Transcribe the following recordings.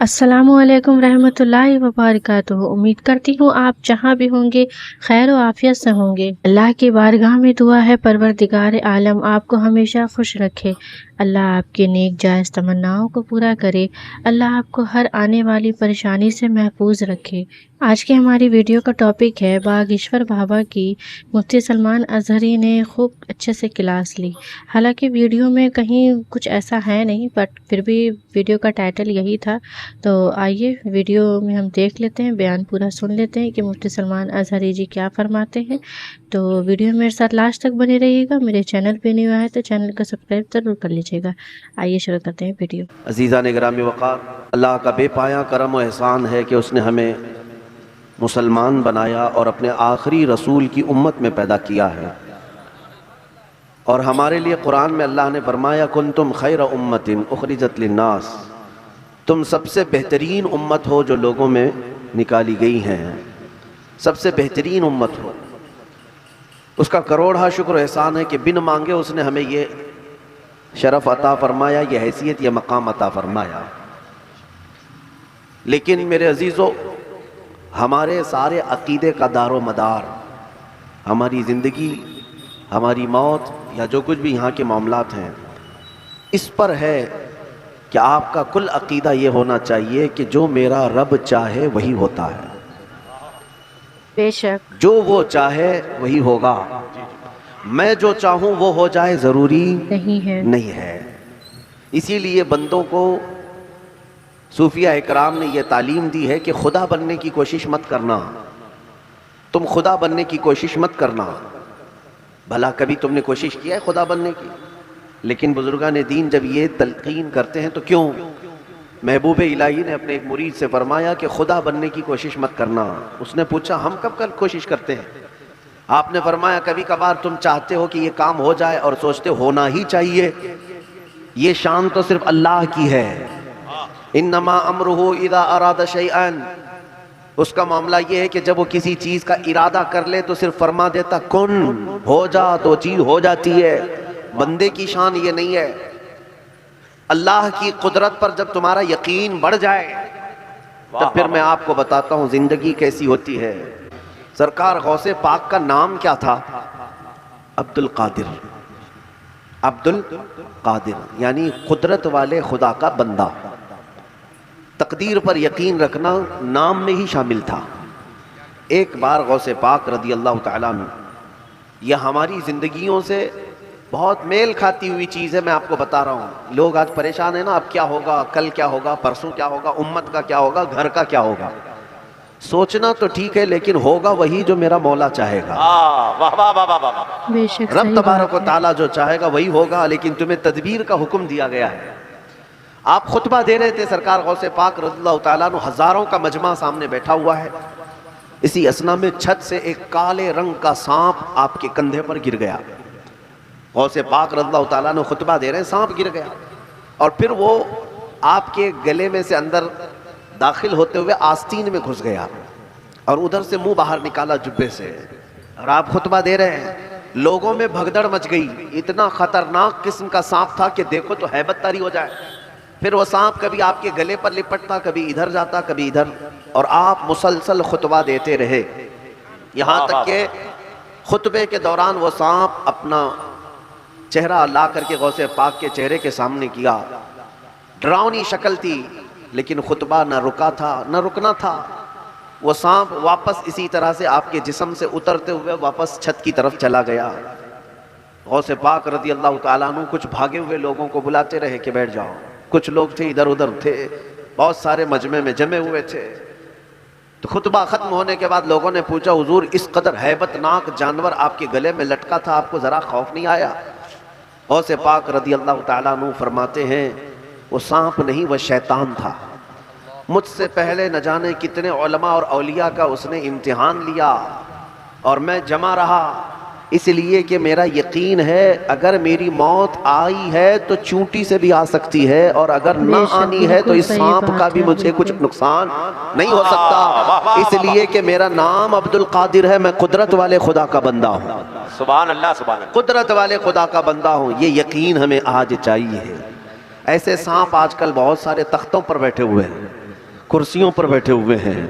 अस्सलामुअलैकुम रहमतुल्लाहि व बरकातुहू। उम्मीद करती हूँ आप जहाँ भी होंगे खैर व आफियत से होंगे। अल्लाह की बारगाह में दुआ है परवरदिगार आलम आपको हमेशा खुश रखे। अल्लाह आपके नेक जायज़ तमन्नाओं को पूरा करे। अल्लाह आपको हर आने वाली परेशानी से महफूज रखे। आज की हमारी वीडियो का टॉपिक है बागेश्वर बाबा की मुफ्ती सलमान अज़हरी ने खूब अच्छे से क्लास ली। हालांकि वीडियो में कहीं कुछ ऐसा है नहीं, बट फिर भी वीडियो का टाइटल यही था। तो आइए वीडियो में हम देख लेते हैं, बयान पूरा सुन लेते हैं कि मुफ्ती सलमान अज़हरी जी क्या फरमाते हैं। तो वीडियो मेरे साथ लास्ट तक बने रहिएगा। मेरे चैनल पे नहीं हुआ है तो चैनल को सब्सक्राइब ज़रूर कर लीजिएगा। आइए शुरू करते हैं वीडियो। अज़ीज़ा ने गिरामी वक़ार, अल्लाह का बेपाया करम व एहसान है कि उसने हमें मुसलमान बनाया और अपने आखिरी रसूल की उम्मत में पैदा किया है। और हमारे लिए कुरान में अल्लाह ने फरमाया कुंतुम खैर उम्मतिन उखरिजत लिन्नास, तुम सबसे बेहतरीन उम्मत हो जो लोगों में निकाली गई हैं, सबसे बेहतरीन उम्मत हो। उसका करोड़ा शुक्र एहसान है कि बिन मांगे उसने हमें ये शरफ़ अता फरमाया, ये हैसियत, ये मकाम अता फरमाया। लेकिन मेरे अजीज़ों, हमारे सारे अक़ीदे का दारो मदार, हमारी ज़िंदगी, हमारी मौत या जो कुछ भी यहाँ के मामलात हैं, इस पर है कि आपका कुल अक़ीदा ये होना चाहिए कि जो मेरा रब चाहे वही होता है, बेशक जो वो चाहे वही होगा। मैं जो चाहूँ वो हो जाए ज़रूरी नहीं है। इसीलिए बंदों को सूफिया इकराम ने यह तालीम दी है कि खुदा बनने की कोशिश मत करना, तुम खुदा बनने की कोशिश मत करना। भला कभी तुमने कोशिश किया है खुदा बनने की? लेकिन बुजुर्गान दीन जब ये तलकीन करते हैं तो क्यों? महबूब इलाही ने अपने एक मुरीद से फरमाया कि खुदा बनने की कोशिश मत करना। उसने पूछा हम कब कब कोशिश करते हैं? आपने फरमाया कभी कभार तुम चाहते हो कि ये काम हो जाए और सोचते होना ही चाहिए। ये शान तो सिर्फ अल्लाह की है। इन्नमा अमरुहु इज़ा अरादा शैअन, उसका मामला ये है कि जब वो किसी चीज का इरादा कर ले तो सिर्फ फरमा देता कुन, हो जा, तो चीज हो जाती है। बंदे की शान ये नहीं है। अल्लाह की कुदरत पर जब तुम्हारा यकीन बढ़ जाए तब फिर मैं आपको बताता हूं जिंदगी कैसी होती है। सरकार गौसे पाक का नाम क्या था? अब्दुल कादिर। अब्दुल कादिर यानी कुदरत वाले खुदा का बंदा। तकदीर पर यकीन रखना नाम में ही शामिल था। एक बार गौसे पाक रदी अल्लाह ताला अन्हु, यह हमारी ज़िंदगियों से बहुत मेल खाती हुई चीज़ है। मैं आपको बता रहा हूँ, लोग आज परेशान है ना, अब क्या होगा, कल क्या होगा, परसों क्या होगा, उम्मत का क्या होगा, घर का क्या होगा। सोचना तो ठीक है लेकिन होगा वही जो मेरा मौला चाहेगा। रब तबारक व तआला जो चाहेगा वही होगा। लेकिन तुम्हें तदबीर का हुक्म दिया गया है। आप खुतबा दे रहे थे, सरकार गौसे पाक रज़ियल्लाहु ताला अन्हु, हजारों का मजमा सामने बैठा हुआ है। इसी असना में छत से एक काले रंग का सांप आपके कंधे पर गिर गया। गौसे पाक रज़ियल्लाहु ताला अन्हु खुतबा दे रहे हैं, सांप गिर गया और फिर वो आपके गले में से अंदर दाखिल होते हुए आस्तीन में घुस गया और उधर से मुंह बाहर निकाला जुब्बे से। और आप खुतबा दे रहे हैं, लोगों में भगदड़ मच गई। इतना खतरनाक किस्म का सांप था कि देखो तो हैबत तारी हो जाए। फिर वो सांप कभी आपके गले पर लिपटता, कभी इधर जाता, कभी इधर, और आप मुसलसल खुतबा देते रहे। यहाँ तक के खुतबे के दौरान वो सांप अपना चेहरा ला करके गौसे पाक के चेहरे के सामने किया। डरावनी शक्ल थी लेकिन खुतबा न रुका था न रुकना था। वो सांप वापस इसी तरह से आपके जिस्म से उतरते हुए वापस छत की तरफ चला गया। गौसे पाक रज़ी अल्लाह ताला अन्हु कुछ भागे हुए लोगों को बुलाते रहे कि बैठ जाओ। कुछ लोग थे इधर उधर थे, बहुत सारे मजमे में जमे हुए थे। तो खुतबा खत्म होने के बाद लोगों ने पूछा, हुजूर इस कदर हैबतनाक जानवर आपके गले में लटका था, आपको जरा खौफ नहीं आया? गौसे पाक रज़ी अल्लाह ताला अन्हु फरमाते हैं, वो सांप नहीं, वह शैतान था। मुझसे पहले न जाने कितने उलमा और औलिया का उसने इम्तिहान लिया और मैं जमा रहा, इसलिए कि मेरा यकीन है अगर मेरी मौत आई है तो चूंटी से भी आ सकती है और अगर ना आनी है तो इस सांप का भी मुझे कुछ नुकसान नहीं हो सकता। इसलिए कि मेरा नाम अब्दुल कादिर है, मैं कुदरत वाले खुदा का बंदा हूँ। सुभान अल्लाह, सुभान अल्लाह। कुदरत वाले खुदा का बंदा हूँ, ये यकीन हमें आज चाहिए। ऐसे सांप आजकल बहुत सारे तख्तों पर बैठे हुए हैं। कुर्सियों पर बैठे हुए हैं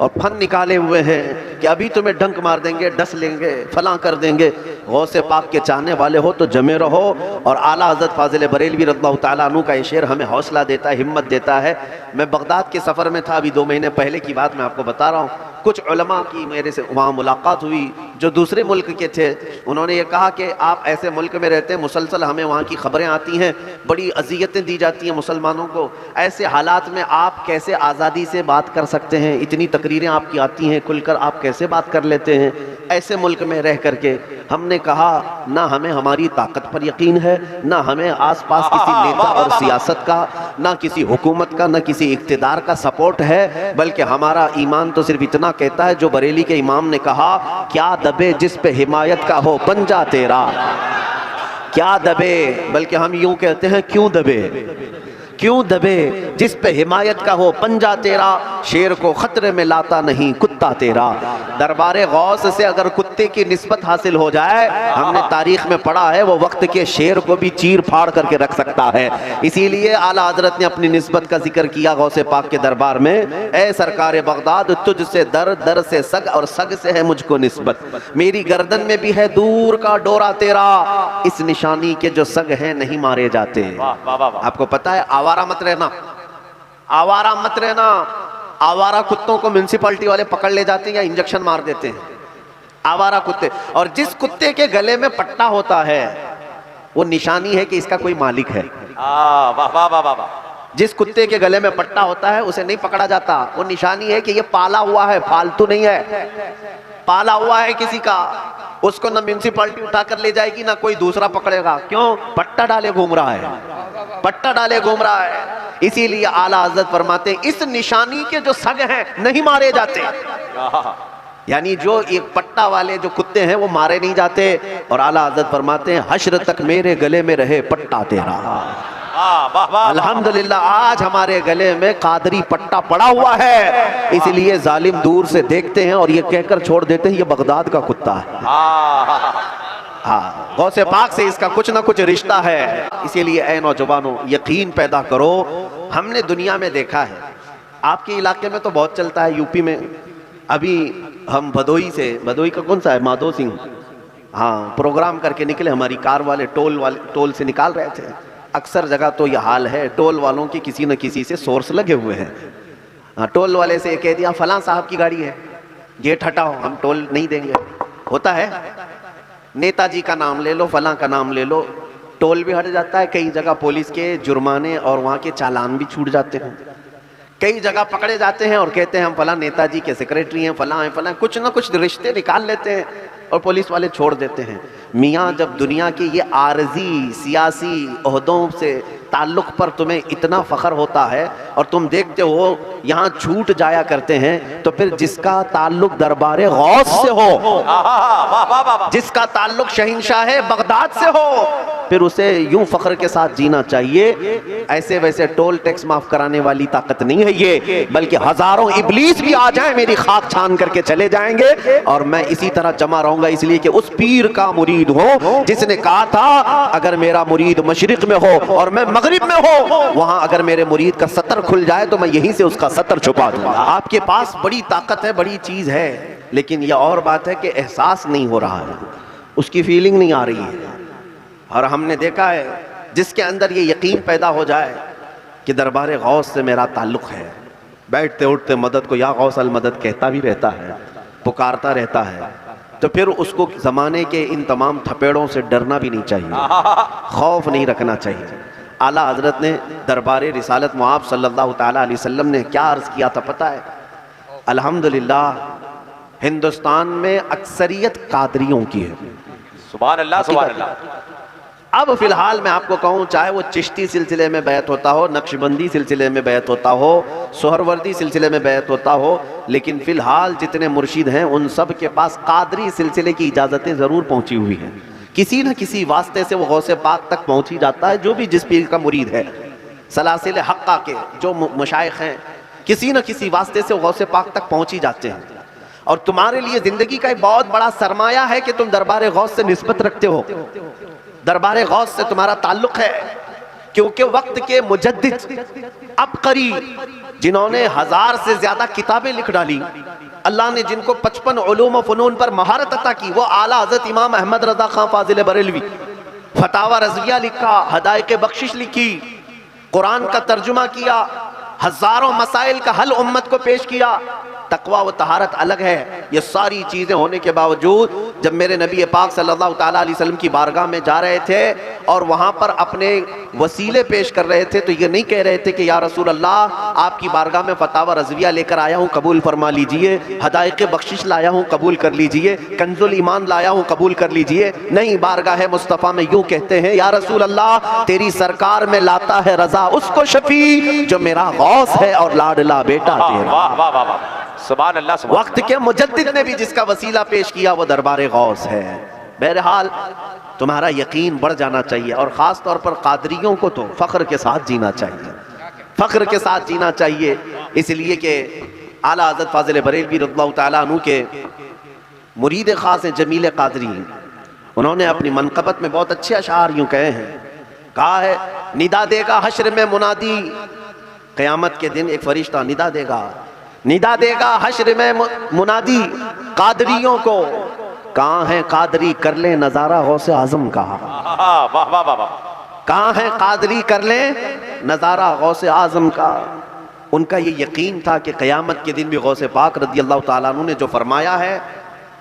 और फन निकाले हुए हैं कि अभी तुम्हें डंक मार देंगे, डस लेंगे, फलां कर देंगे। गौसे पाक के चाहने वाले हो तो जमे रहो। और आला हज़रत फाजिल बरेलवी रज़ियल्लाहु ताला अन्हु का ये शेर हमें हौसला देता है, हिम्मत देता है। मैं बगदाद के सफ़र में था, अभी 2 महीने पहले की बात मैं आपको बता रहा हूँ। कुछ उलमा की मेरे से वहाँ मुलाकात हुई जो दूसरे मुल्क के थे। उन्होंने ये कहा कि आप ऐसे मुल्क में रहते हैं, मुसलसल हमें वहाँ की खबरें आती हैं, बड़ी अजियतें दी जाती हैं मुसलमानों को। ऐसे हालात में आप कैसे आज़ादी से बात कर सकते हैं? इतनी तकरीरें आपकी आती हैं, खुलकर आप कैसे बात कर लेते हैं ऐसे मुल्क में रह करके? हमने कहा ना हमें हमारी ताकत पर यकीन है, ना हमें आसपास किसी नेता और सियासत का, ना किसी हुकूमत का, ना किसी इक़्तिदार का सपोर्ट है, बल्कि हमारा ईमान तो सिर्फ इतना कहता है जो बरेली के इमाम ने कहा, क्या दबे जिस पे हिमायत का हो पंजा तेरा। क्या दबे, बल्कि हम यूं कहते हैं क्यों दबे, क्यों दबे जिस पे हिमायत का हो पंजा तेरा। शेर को खतरे में लाता नहीं कुत्ता तेरा। दरबारे गौस से अगर कुत्ते की निस्बत हासिल हो जाए, हमने तारीख में पढ़ा है, वो वक्त के शेर को भी चीर फाड़ करके रख सकता है। इसीलिए आला हजरत ने अपनी निस्बत का जिक्र किया गौसे पाक के दरबार में, ए सरकार बगदाद तुझसे दर, दर से सग और सग से है मुझको निस्बत। मेरी गर्दन में भी है दूर का डोरा तेरा, इस निशानी के जो सग हैं नहीं मारे जाते। आपको पता है, आवारा मत रहना, आवारा मत रहना। आवारा कुत्तों को म्युनिसिपैलिटी वाले पकड़ ले जाते हैं या इंजेक्शन मार देते हैं, आवारा कुत्ते। और जिस कुत्ते के गले में पट्टा होता है वो निशानी है कि इसका कोई मालिक है। वाह वाह वाह वाह। जिस कुत्ते के गले में पट्टा होता है उसे नहीं पकड़ा जाता, वो निशानी है कि ये पाला हुआ है, फालतू नहीं है, पाला हुआ है किसी का। उसको ना म्युनिसिपैलिटी उठा कर ले जाएगी ना कोई दूसरा पकड़ेगा। क्यों? पट्टा डाले घूम रहा है, पट्टा डाले घूम रहा है। इसीलिए आला हज़रत फरमाते हैं इस निशानी के जो सग हैं नहीं मारे जाते। यानी जो एक पट्टा वाले जो कुत्ते हैं वो मारे नहीं जाते। और आला हज़रत फरमाते हैं हश्र तक मेरे गले में रहे पट्टा तेरा। अल्हम्दुलिल्लाह आज हमारे गले में कादरी पट्टा पड़ा हुआ है, इसलिए जालिम दूर से देखते हैं और ये कहकर छोड़ देते हैं ये बगदाद का कुत्ता है। हाँ, गौसे पाक से इसका कुछ ना कुछ रिश्ता है। इसीलिए ऐ नौजवानों यकीन पैदा करो। हमने दुनिया में देखा है, आपके इलाके में तो बहुत चलता है, यूपी में। अभी हम भदोई से, भदोई का कौन सा है, माधो सिंह, हाँ, प्रोग्राम करके निकले। हमारी कार वाले टोल से निकाल रहे थे। अक्सर जगह तो यह हाल है, टोल वालों की किसी न किसी से सोर्स लगे हुए हैं। हाँ, टोल वाले से कह दिया फलां साहब की गाड़ी है, गेट हटाओ, हम टोल नहीं देंगे। होता है, नेताजी का नाम ले लो, फलां का नाम ले लो, टोल भी हट जाता है। कई जगह पुलिस के जुर्माने और वहाँ के चालान भी छूट जाते हैं। कई जगह पकड़े जाते हैं और कहते हैं हम फलां नेताजी के सेक्रेटरी हैं, फलां हैं, फलां, कुछ ना कुछ रिश्ते निकाल लेते हैं और पुलिस वाले छोड़ देते हैं। मियाँ जब दुनिया के ये आरजी सियासी ओहदों से ताल्लुक़ पर तुम्हें इतना फ़ख्र होता है और तुम देखते हो यहाँ छूट जाया करते हैं, तो फिर जिसका ताल्लुक़ दरबारे गौस से हो, जिसका ताल्लुक़ शहंशाह बगदाद से हो, फिर उसे यूं फ़ख्र के साथ जीना चाहिए। ऐसे वैसे टोल टैक्स माफ़ कराने वाली ताकत नहीं है ये, बल्कि हज़ारों इब्लीस भी आ जाए मेरी खाक छान करके चले जाएंगे और मैं इसी तरह जमा रहूँगा। इसलिए कि उस पीर का मुरीद हो जिसने कहा था अगर मेरा मुरीद मशरिक़ में हो और मैं मगरिब में हो, वहां अगर मेरे मुरीद का सतर खुल जाए तो मैं यहीं से उसका सतर छुपा दूंगा। आपके पास बड़ी ताकत है, बड़ी चीज है, लेकिन यह और बात है कि एहसास नहीं हो रहा है, उसकी फीलिंग नहीं आ रही है। और हमने देखा है जिसके अंदर ये यकीन पैदा हो जाए कि दरबार गौस से मेरा ताल्लुक है, बैठते उठते मदद को या गौस अल मदद कहता भी रहता है, पुकारता रहता है, तो फिर उसको ज़माने के इन तमाम थपेड़ों से डरना भी नहीं चाहिए, खौफ नहीं रखना चाहिए। आला हजरत ने दरबारे रिसालत मुआब सल्लल्लाहु ताला अलैहि वसल्लम ने क्या अर्ज़ किया था पता है? अल्हम्दुलिल्लाह हिंदुस्तान में अक्सरियत कादरियों की है। सुभान अल्लाह, सुभान अल्लाह। अब फिलहाल मैं आपको कहूँ, चाहे वो चिश्ती सिलसिले में बैत होता हो, नक्शबंदी सिलसिले में बैत होता हो, सोहरवर्दी सिलसिले में बैत होता हो, लेकिन फ़िलहाल जितने मुर्शिद हैं उन सब के पास कादरी सिलसिले की इजाज़तें ज़रूर पहुँची हुई हैं। किसी न किसी वास्ते से वो गौसे पाक तक पहुँच ही जाता है, जो भी जिस पीर का मुरीद है। सलासिल हक्का के जो मशाइख हैं, किसी न किसी वास्ते से वो गौसे पाक तक पहुँच ही जाते हैं। और तुम्हारे लिए ज़िंदगी का एक बहुत बड़ा सरमाया है कि तुम दरबार गौस से निस्बत रखते हो, दरबार गौस से तुम्हारा ताल्लुक है, क्योंकि वक्त के मुजद्दिद अबकरी जिन्होंने 1000 से ज्यादा किताबें लिख डाली, अल्लाह ने जिनको 55 उलूम व फ़नून पर महारत अता की, वो आला हज़रत इमाम अहमद रज़ा खां फाजिल बरेलवी, फतावा रज़विया लिखा, हदायक़ बख्शिश लिखी, कुरान का तर्जुमा किया, हजारों मसाइल का हल उम्मत को पेश किया। तकवा व तहारत अलग है। ये सारी चीज़ें होने के बावजूद जब मेरे नबी पाक सल्लल्लाहु ताला अलैहि वसल्लम की बारगाह में जा रहे थे और वहाँ पर अपने वसीले पेश कर रहे थे, तो ये नहीं कह रहे थे कि या रसूल अल्लाह, आपकी बारगाह में फतावा रज़विया लेकर आया हूँ, कबूल फरमा लीजिए, हदायक़ बख्शिश लाया हूँ, कबूल कर लीजिए, कंजुल ईमान लाया हूँ, कबूल कर लीजिए। नहीं, बारगाह मुस्तफ़ा में यूँ कहते हैं, या रसूल अल्लाह, तेरी सरकार में लाता है रज़ा उसको शफी जो मेरा गौस है और लाडला बेटा तेरा। वाह वाह वाह वाह, सुभान अल्लाह, सुभान। वक्त के मुजद्दिद ने भी जिसका वसीला पेश किया वो दरबार गौस है। बहरहाल तुम्हारा यकीन बढ़ जाना चाहिए, और ख़ास तौर पर कादरियों को तो फ़ख्र के साथ जीना चाहिए, फ़ख्र के साथ जीना चाहिए। इसलिए कि आला हज़रत फाजिल बरेलवी रज़ियल्लाहु ताला अन्हु के मुरीद ख़ास हैं जमील कादरी, उन्होंने अपनी मनक़बत में बहुत अच्छे अशार यूँ कहे हैं। कहा है, निदा देगा हश्र में मुनादी, क़यामत के दिन एक फरिश्ता निदा देगा हश्र में मुनादी, कादरियों को, कहाँ है कादरी कर ले नज़ारा गौसे आज़म का। वाह वाह वाह वाह, कहाँ है कादरी कर ले नज़ारा गौसे आज़म का। उनका ये यकीन था कि क़यामत के दिन भी गौसे पाक रज़ी अल्लाह ताला अन्हु ने जो फरमाया है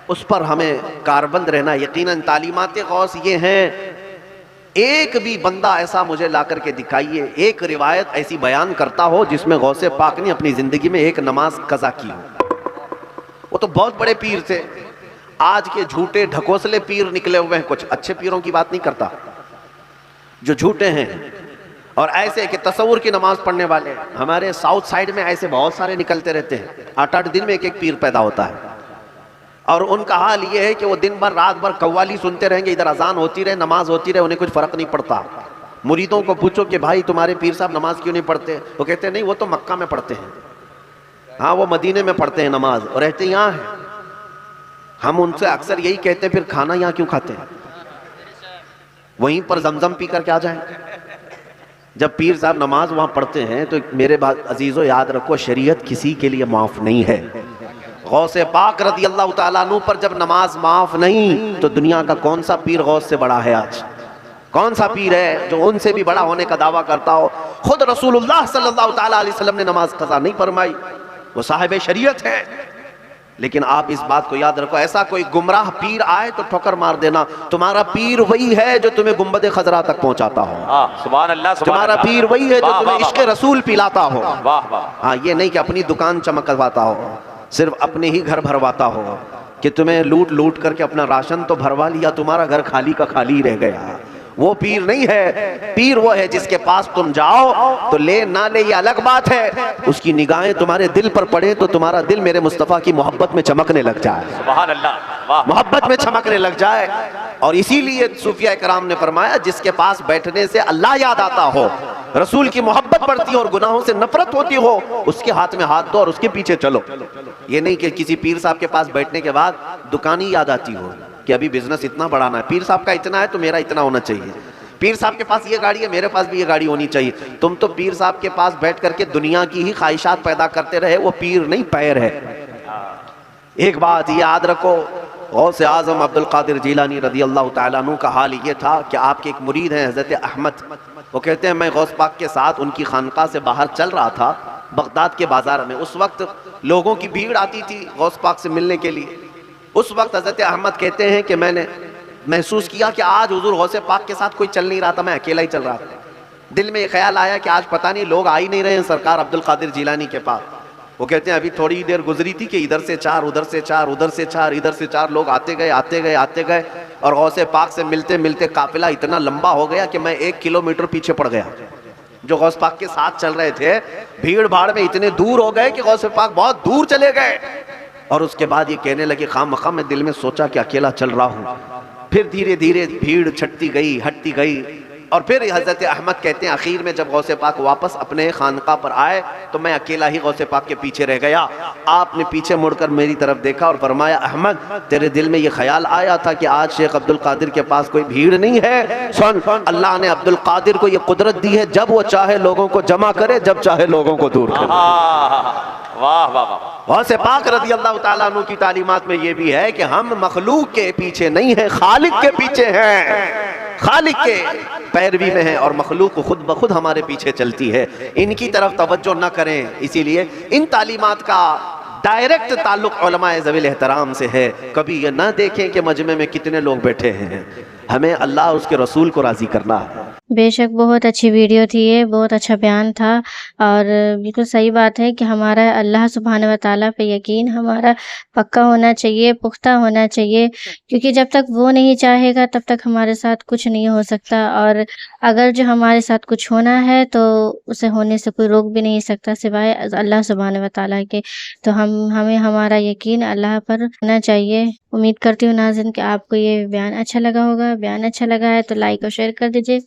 उस पर हमें कारबंद रहना। यकीनन तालीमात गौस ये हैं, एक भी बंदा ऐसा मुझे ला करके दिखाइए, एक रिवायत ऐसी बयान करता हो जिसमें गौसे पाक ने अपनी ज़िंदगी में एक नमाज कज़ा की हो। वो तो बहुत बड़े पीर थे, आज के झूठे ढकोसले पीर निकले हुए हैं। कुछ अच्छे पीरों की बात नहीं करता, जो झूठे हैं और ऐसे कि तसव्वुर की नमाज पढ़ने वाले। हमारे साउथ साइड में ऐसे बहुत सारे निकलते रहते हैं, 8-8 दिन में एक पीर पैदा होता है, और उनका हाल ये है कि वो दिन भर रात भर कव्वाली सुनते रहेंगे, इधर अजान होती रहे, नमाज होती रहे, उन्हें कुछ फर्क नहीं पड़ता। मुरीदों को पूछो कि भाई तुम्हारे पीर साहब नमाज क्यों नहीं पढ़ते, वो कहते हैं नहीं, वो तो मक्का में पढ़ते हैं, हाँ वो मदीने में पढ़ते हैं नमाज और रहते यहाँ हैं। हम उनसे अक्सर यही कहते हैं, फिर खाना यहाँ क्यों खाते हैं, वहीं पर जमजम पी कर के आ जाएं। जब पीर साहब नमाज वहाँ पढ़ते हैं तो मेरे बात अजीज़ों याद रखो, शरीयत किसी के लिए माफ़ नहीं है। गौसे पाक रज़ी अल्लाह ताला अन्हु पर जब नमाज माफ़ नहीं, तो दुनिया का कौन सा पीर गौस से बड़ा है? आज कौन सा पीर है जो उनसे भी बड़ा होने का दावा करता हो? खुद रसूलुल्लाह सल्लल्लाहु ताला अलैहि वसल्लम ने नमाज कज़ा नहीं फरमाई, वो साहिब शरीयत है। लेकिन आप इस बात को याद रखो, ऐसा कोई गुमराह पीर आए तो ठोकर मार देना। तुम्हारा पीर वही है जो तुम्हें गुंबद खजरा तक पहुंचाता हो। सुभान अल्लाह, तुम्हारा पीर वही है जो तुम्हें इश्क रसूल पिलाता हो। वाह वाह। हाँ, ये नहीं कि अपनी दुकान चमकवाता हो, सिर्फ अपने ही घर भरवाता हो, कि तुम्हें लूट लूट करके अपना राशन तो भरवा लिया, तुम्हारा घर खाली का खाली रह गया। वो पीर नहीं है। पीर वो है जिसके पास तुम जाओ तो ले ना ले ये अलग बात है, उसकी निगाहें तुम्हारे दिल पर पड़े तो तुम्हारा दिल मेरे मुस्तफ़ा की मोहब्बत में चमकने लग जाए। सुभान अल्लाह, वाह। मोहब्बत में चमकने लग जाए। और इसीलिए सूफिया कराम ने फरमाया, जिसके पास बैठने से अल्लाह याद आता हो, रसूल की मोहब्बत बढ़ती हो और गुनाहों से नफरत होती हो, उसके हाथ में हाथ दो और उसके पीछे चलो। ये नहीं कि किसी पीर साहब के पास बैठने के बाद दुकान ही याद आती हो कि अभी बिजनेस इतना बढ़ाना है, पीर साहब का इतना है तो मेरा इतना होना चाहिए, पीर साहब के पास ये गाड़ी है मेरे पास भी ये गाड़ी होनी चाहिए। तुम तो पीर साहब के पास बैठ करके दुनिया की ही ख्वाहिशात पैदा करते रहे, वो पीर नहीं पैर है। एक बात याद रखो, गौसे आज़म अब्दुल कादिर जीलानी रज़ी अल्लाह तआला अन्हु का हाल ये था कि आपके एक मुरीद हैं हज़रत अहमद, वो कहते हैं मैं गौस पाक के साथ उनकी खानका से बाहर चल रहा था बगदाद के बाज़ार में। उस वक्त लोगों की भीड़ आती थी गौस पाक से मिलने के लिए। उस वक्त हज़रत अहमद कहते हैं कि मैंने महसूस किया कि आज हुजूर गौसे पाक के साथ कोई चल नहीं रहा था, मैं अकेला ही चल रहा था। दिल में ये ख्याल आया कि आज पता नहीं लोग आ ही नहीं रहे हैं सरकार अब्दुल कादिर जीलानी के पास। वो कहते हैं अभी थोड़ी देर गुजरी थी कि इधर से चार, उधर से चार, उधर से चार, इधर से चार लोग आते गए आते गए आते गए, और गौसे पाक से मिलते मिलते काफिला इतना लंबा हो गया कि मैं 1 किलोमीटर पीछे पड़ गया। जो गौस पाक के साथ चल रहे थे भीड़ भाड़ में इतने दूर हो गए कि गौसे पाक बहुत दूर चले गए। और उसके बाद ये कहने लगे खामखा मैं दिल में सोचा कि अकेला चल रहा हूँ। फिर धीरे धीरे भीड़ छटती गई, हटती गई, और फिर हज़रत अहमद कहते हैं आखिर में जब गौसे पाक वापस अपने खानका पर आए तो मैं अकेला ही गौसे पाक के पीछे रह गया। आपने पीछे मुड़कर मेरी तरफ देखा और फरमाया, अहमद तेरे दिल में ये ख्याल आया था कि आज शेख अब्दुल कादिर के पास कोई भीड़ नहीं है। सुन, अल्लाह ने अब्दुल कादिर को ये कुदरत दी है, जब वो चाहे लोगों को जमा करे, जब चाहे लोगों को दूर करे। वाह वाह वाह। गौसे पाक रज़ी अल्लाह ताला अन्हु की तालीमात में ये भी है कि हम मखलूक के पीछे नहीं है, खालिक के पीछे हैं, खालिक के पैरवी में है और मखलूक खुद ब खुद हमारे पीछे चलती है। इनकी तरफ तवज्जो न करें। इसीलिए इन तालीमात का डायरेक्ट ताल्लुक उलमाए ज़वील एहतराम से है। कभी ये ना देखें कि मजमे में कितने लोग बैठे हैं, हमें अल्लाह उसके रसूल को राज़ी करना है। बेशक बहुत अच्छी वीडियो थी ये, बहुत अच्छा बयान था और बिल्कुल सही बात है कि हमारा अल्लाह सुब्हानहू व तआला पे यकीन हमारा पक्का होना चाहिए, पुख्ता होना चाहिए, क्योंकि जब तक वो नहीं चाहेगा तब तक हमारे साथ कुछ नहीं हो सकता। और अगर जो हमारे साथ कुछ होना है तो उसे होने से कोई रोक भी नहीं सकता सिवाय अल्लाह सुब्हानहू व तआला के। तो हमें हमारा यकीन अल्लाह पर होना चाहिए। उम्मीद करती हूँ नाज़रीन कि आपको ये बयान अच्छा लगा होगा। बयान अच्छा लगा है तो लाइक और शेयर कर दीजिए।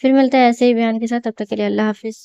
फिर मिलता है ऐसे ही बयान के साथ, तब तक के लिए अल्लाह हाफ़िज़।